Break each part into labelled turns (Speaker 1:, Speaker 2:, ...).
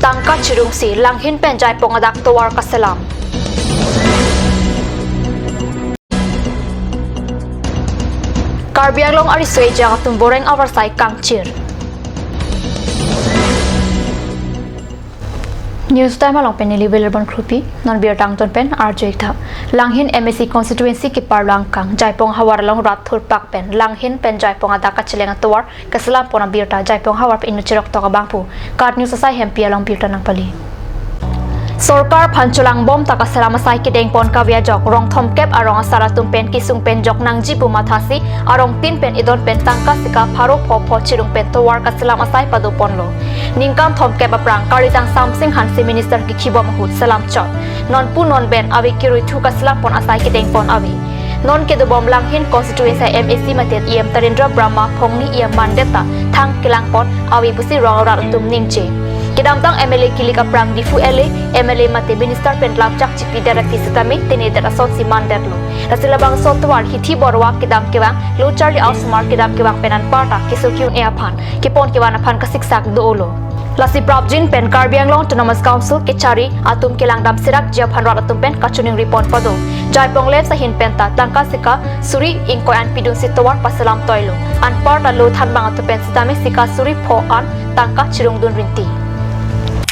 Speaker 1: tangka chirungsi langhin penjai pongadak towar kasalam. Karbi Anglong arisoi jang tumboreng awarsai kangchir. News time along pen Livelban Krupi, non beer tangton pen RJ Tha. Langhin MSC constituency ki parlang kang Jaipong Hawar long Rathur Pak pen Langhin pen Jaipong adaka chilenga towar kasalam pona beer ta Jaipong Hawar pe inuchirok to kabangpu. Card news asai hempi along beer nang pali. Sorkar panchulang bom takasalama sai kideng pon kavia jok rong thomkep arong asara tumpen kisung pen jok nang jipu mathasi arong tin pen idon pen tangka sika pharo pho chirung pen towar kasalama sai padu ponlo ningkam thomkep aprang karitang samsing hansi minister ki khibo mahut salam chot non pu non ben awi kirui thu kasalam pon asai kideng pon awi non ke do bom langhin constituency MSC matet em Tarendra Brahma phongni em mandeta thang kilang pon awi busi rong rat tum ningche Kidamtang MLA Kilika Prang Difu LA MLA Mate Minister Pentlap Chak Chipi Darati Sitami Tene Darason Siman Derlo Rasilabang Sotwar Hithi Borwa Kidam Kewang Lo Charlie Ausmar Kidam Kewang Penan Parta Kisukyun Eapan Kipon Kewana Pan Kasiksak Doolo Lasi Prabjin Pen Karbi Anglong Autonomous Council Kechari Atum Kilang Dam Sirak Japan Atum Pen Kachuning Report Pado Jaipong Lep Sahin Penta Tangka Sika Suri Inkoy An Pidun Sitawar Pasalam Toilo An Parta Lo Thanbang Atupen Sitami Sika Suri Po An Tangka Chirung Dun Rinti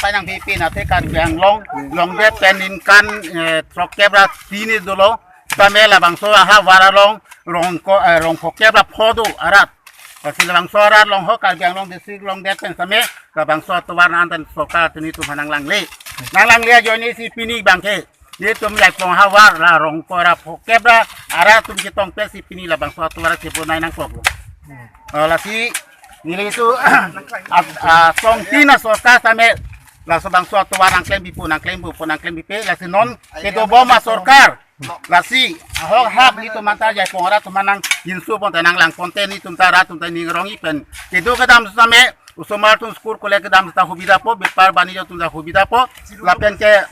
Speaker 2: Panang pipi nate Karbi Anglong long de penin kan trokebra tini dolo tamela bangso ha waralong rong kokebra phodu arat pasil bangso arat long ho Karbi Anglong district long de pen same ka bangso to warna antan soka tini tu hanang lang le joni si pini bangke ye tum lai pong ha war la rong kora kokebra arat tum kitong pe si pini la bangso to war sipo nai nang koklo la si nilai itu song tina soka same la sabang suatu warang klaim bipu nang klaim bipe la si non kedo boma sorkar la si ho hab itu manta jai pongara tu manang insu pon tanang lang konten itu tara tu tani ngerongi pen kedo kedam same usomar tu skur kole kedam ta hubida po bepar bani jo tu da hubida po la pen ke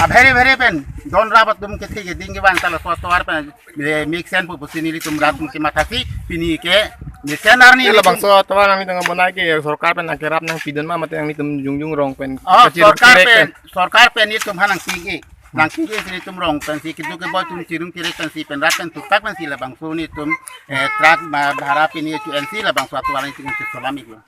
Speaker 2: very pen don rabat dum ke ke dingi wan tala suatu war pen mixen po pusini tum rat tum matasi pini ke Misenar ni
Speaker 3: lebang so tawa nang mitang bonai ke sorkar pen akerap nang pidon ma mate nang mitum jungjung rong pen
Speaker 2: sorkar pen ni tum hanang sige nang sige sini tum rong pen si kitu ke boy tum cirung kire pen si pen rakan tu tak pen si lebang so ni tum trak ma dhara pen ni tu NC lebang suatu warang sing si salami ko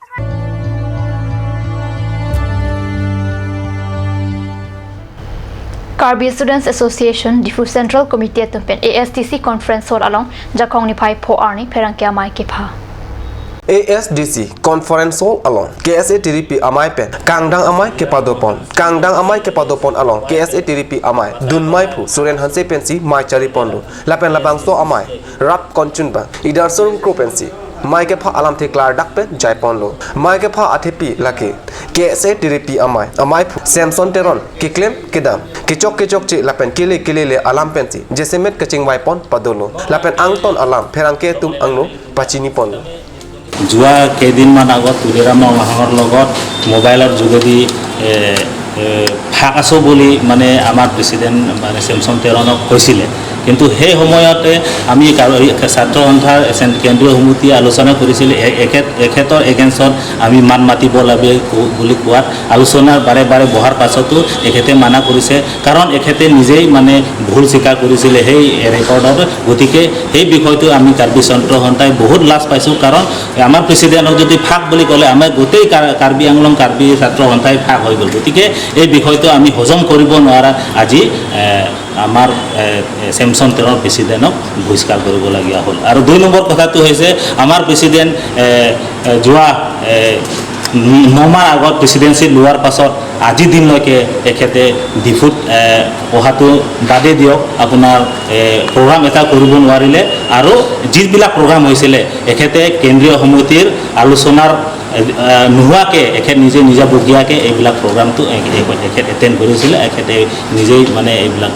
Speaker 1: Karbi Students Association Difu Central Committee tumpen ASTC conference hall along Jakong ni pai po arni perangkia mai kepha
Speaker 4: ASDC Conference Hall along KSA TDP amai pen Kangdang amai kepadopon along KSA TDP amai Dunmai pu Suren Hanse pensi mai cari pondo lapen labang so amai rap konchunba idar sorum kro pensi mai ke pha alam theklar dak pen Jaipon lo mai ke pha athepi laki KSA TDP amai pu Samson Teron kiklem kedam kicok ci lapen kile le alam pensi jesemet kaching wai pon padolo lapen angton alam pherangke tum angno pachini pon
Speaker 5: যোৱা কেইদিনমান আগত তুলিৰাম মাহৰ লগত মোবাইলৰ যোগেদি ফাক আছো বুলি মানে আমাৰ প্ৰেসিডেন্ট মানে স্যামছন তেৰণক কৈছিলে কিন্তু সেই সময়তে আমি ছাত্ৰ সন্থাৰ কেন্দ্ৰীয় সমিতি আলোচনা কৰিছিল এখেতৰ এগেইনষ্টত আমি মান মাতিব লাগে বুলি কোৱাত আলোচনাৰ বাৰে বহাৰ পাছতো এখেতে মানা কৰিছে কাৰণ এখেতে নিজেই মানে ভুল স্বীকাৰ কৰিছিলে সেই ৰেকৰ্ডত গতিকে সেই বিষয়টো আমি কাৰ্বি ছাত্ৰ সন্থাই বহুত লাজ পাইছোঁ কাৰণ আমাৰ প্ৰেসিডেন্টক যদি ফাক বুলি ক'লে আমাৰ গোটেই কাৰ্বি আংলং কাৰ্বি ছাত্ৰ সন্থাই ফাক হৈ গ'ল গতিকে এই বিষয়টো আমি হজম কৰিব নোৱাৰা আজি আমাৰ স্যামছন তেৰণৰ প্ৰেসিডেন্টক বহিষ্কাৰ কৰিবলগীয়া হ'ল আৰু 2 নম্বৰ কথাটো হৈছে আমাৰ প্ৰেসিডেন্ট যোৱা 9 মাহ আগত প্ৰেসিডেন্সি লোৱাৰ পাছত আজি দিনলৈকে এখেতে ডিফুট পঢ়াটো বাদে দিয়ক আপোনাৰ প্ৰগ্ৰাম এটা কৰিব নোৱাৰিলে আৰু যিবিলাক প্ৰগ্ৰাম হৈছিলে এখেতে কেন্দ্ৰীয় সমিতিৰ আলোচনাৰ নোহোৱাকে এখেত নিজাবগীয়াকে এইবিলাক প্ৰগ্ৰামটো এখেত এটেণ্ড কৰিছিলে এখেতে নিজেই মানে এইবিলাক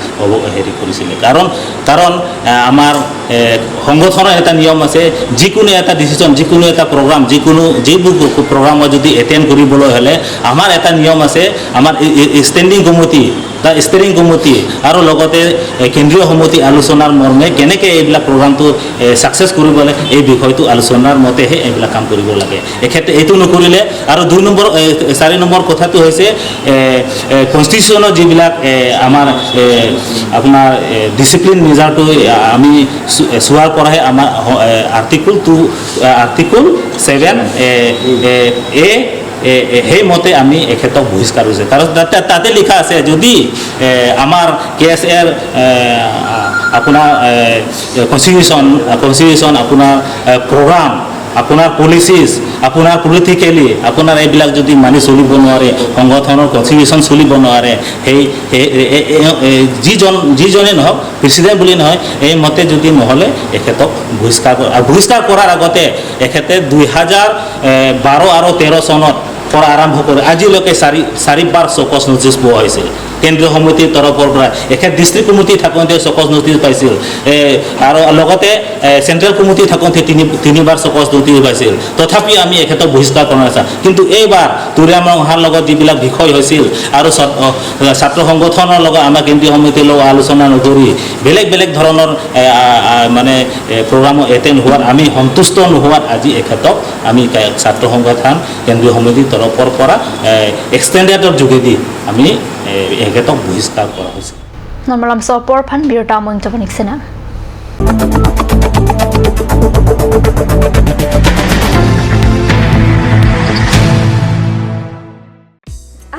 Speaker 5: হেৰি কৰিছিলে কাৰণ আমাৰ সংগঠনৰ এটা নিয়ম আছে যিকোনো এটা ডিসিশন যিকোনো এটা প্ৰগ্ৰাম যিবোৰ প্ৰগ্ৰামত যদি এটেণ্ড কৰিবলৈ হ'লে আমাৰ এটা নিয়ম আছে আমাৰ ষ্টেণ্ডিং কমিটি তাৰ ষ্টেৰিং কমিটি আৰু লগতে কেন্দ্ৰীয় সমিতি আলোচনাৰ মৰ্মে কেনেকৈ এইবিলাক প্ৰগ্ৰামটো ছাকচেছ কৰিব লাগে এই বিষয়টো আলোচনাৰ মতেহে এইবিলাক কাম কৰিব লাগে এক্ষেত্ৰত এইটো নকৰিলে আৰু 4 নম্বৰ কথাটো হৈছে কনষ্টিটিউশ্যনৰ যিবিলাক আমাৰ আপোনাৰ ডিচিপ্লিন মেজাৰটো আমি চোৱাৰ পৰাহে আমাৰ আৰ্টিকল 7 সেই মতে আমি এখেতক বহিষ্কাৰ হৈছে কাৰণ তাতে লিখা আছে যদি আমাৰ KSR আপোনাৰ কনষ্টিটিউশ্যন আপোনাৰ প্ৰগ্ৰাম আপোনাৰ পলিচিছ আপোনাৰ পলিটিকেলি আপোনাৰ এইবিলাক যদি মানি চলিব নোৱাৰে সংগঠনৰ কনষ্টিটিউশ্যন চলিব নোৱাৰে সেই যিজনে নহওক প্ৰেচিডেণ্ট বুলি নহয় এই মতে যদি নহ'লে এখেতক বহিষ্কাৰ কৰাৰ আগতে এখেতে 2012 আৰু 13 চনত পৰা আৰম্ভ কৰি আজিলৈকে চাৰিবাৰ চকচ নটিচ পোৱা হৈছিল কেন্দ্ৰীয় সমিতিৰ তৰফৰ পৰা এখেত ডিষ্ট্ৰিক্ট কমিটি থাকোঁতে চকচ নটিচ পাইছিল আৰু লগতে চেণ্ট্ৰেল কমিটি থাকোঁতে তিনিবাৰ চকচ নটিচ পাইছিল তথাপি আমি এখেতক বহিষ্কাৰ কৰা নাছিল কিন্তু এইবাৰ তুলিয়ামৰ অহাৰ লগত যিবিলাক বিষয় হৈছিল আৰু ছাত্ৰ সংগঠনৰ লগত আমাৰ কেন্দ্ৰীয় সমিতিৰ লগত আলোচনা নকৰি বেলেগ ধৰণৰ মানে প্ৰগ্ৰামত এটেণ্ড হোৱাত আমি সন্তুষ্ট নোহোৱাত আজি এখেতক আমি ছাত্ৰ সংগঠন কেন্দ্ৰীয় সমিতিৰ তৰফৰ পৰা এক্সটেণ্ডেডৰ যোগেদি আমি এখেতক বহিষ্কাৰ কৰা হৈছে
Speaker 1: নৰ্মালাম সপৰ ফান বিৰটা মন্তব্য সেনা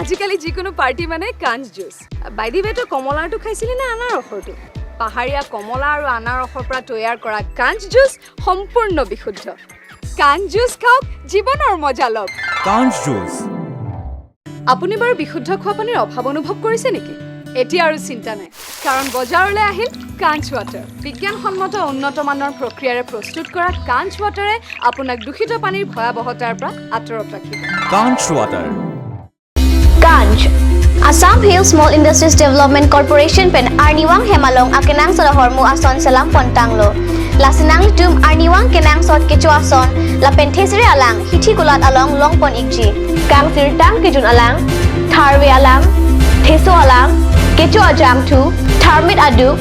Speaker 6: আজিকালি যিকোনো পাৰ্টি মানে কাঞ্চ জুচ বাইদি বেটো কমলাটো খাইছিলি না আনাৰসৰটো পাহাৰীয়া কমলা আৰু আনাৰসৰ পৰা তৈয়াৰ কৰা কাঞ্চ জুচ সম্পূৰ্ণ বিশুদ্ধ কাঞ্চ জুচ খাওক জীৱনৰ মজা লওক
Speaker 7: কাঞ্চ জুচ
Speaker 6: আপুনি বাৰু বিশুদ্ধ খোৱা পানীৰ অভাৱ অনুভৱ কৰিছে নেকি এতিয়া আৰু চিন্তা নাই কাৰণ বজাৰলৈ আহিল কাঞ্চ ৱাটাৰ বিজ্ঞানসন্মত উন্নত মানৰ প্ৰক্ৰিয়াৰে প্ৰস্তুত কৰা কাঞ্চ ৱাটাৰে আপোনাক দূষিত পানীৰ ভয়াৱহতাৰ পৰা আঁতৰত ৰাখিব
Speaker 7: কাঞ্চ water
Speaker 8: Ganj Assam Hill Small Industries Development Corporation pen Arniwang Hemalong akenang salahormu ason selam pontanglo lasinang tum Arniwang kenang sot kecuason la penthesire alang hithi kulat along longpon ikji kang sirtang kejun alang tharwe alang theso alang kecu ajam thu tharmit aduk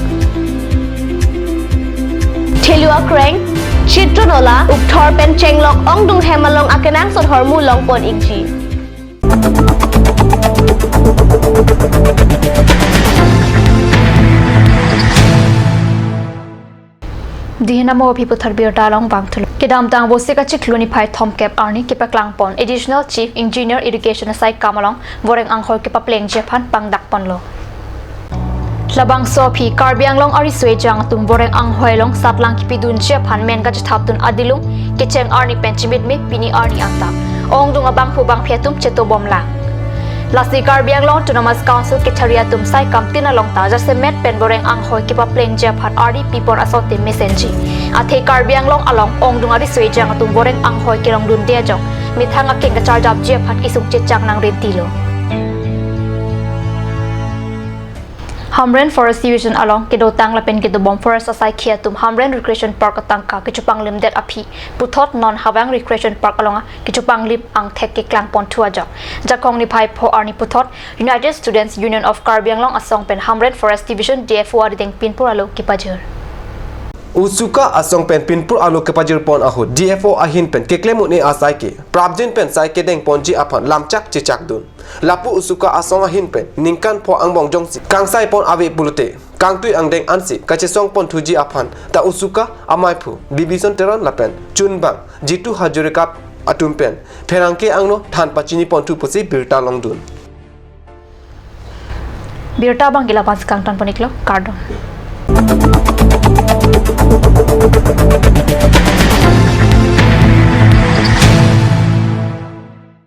Speaker 8: thelua kreng chitronola ukthor pen chenglok ongdung hemalong akenang sot hormu longpon ikji
Speaker 1: Dihinamo piputhar biota long bangthul kedam tang bosika chikluni phai thomkep arni kipaklang pon additional chief engineer irrigation sai kamalong voreng anghor kipapleng jephan pangdak ponlo labang sopi karbianglong ari swejang tum voreng anghoilong satlang kipidun jephan menga chthaptun adilung kecheng arni penchimit me pini arni anta ongdung abang phubang phetum cheto bomla Lasi Karbianglong Autonomous Council Kitaria tum sai kamtina long ta jase met pen boreng anghoi kipa pleng jephan ari pipor asote mesenji athe Karbianglong along ongdung ari swejang tum boreng anghoi kirong dun dia jong mithanga king ka charge up jephan kisuk chechang nang retilo Hamren Forest Division along kedotang lapen kedobom forest asai khia tum Hamren Recreation Park atangka kichupang limdet api puthot non hawang recreation park alonga kichupang lip ang thek ke klang pon thua jok jakong ni phai pho arni puthot United Students Union of Karbi Anglong asong pen Hamren Forest Division DFO adeng pinpur alo kipajur
Speaker 4: Usuka asong pen pinpur alo kepajir pon ahut DFO ahin pen keklemu ni asai ke prabjin pen sai ke deng ponji apan lamchak chichak dun lapu usuka asong ahin pen ningkan pho angbong jongsi kangsai pon ave bulute kangtui angdeng ansi kachesong pon thuji apan ta usuka amai phu bibison teron lapen chunbang jitu hajure kap atum pen pherangke angno than pachini pon thu pusi birta longdun
Speaker 1: birta bangila pas kangtan poniklo kardon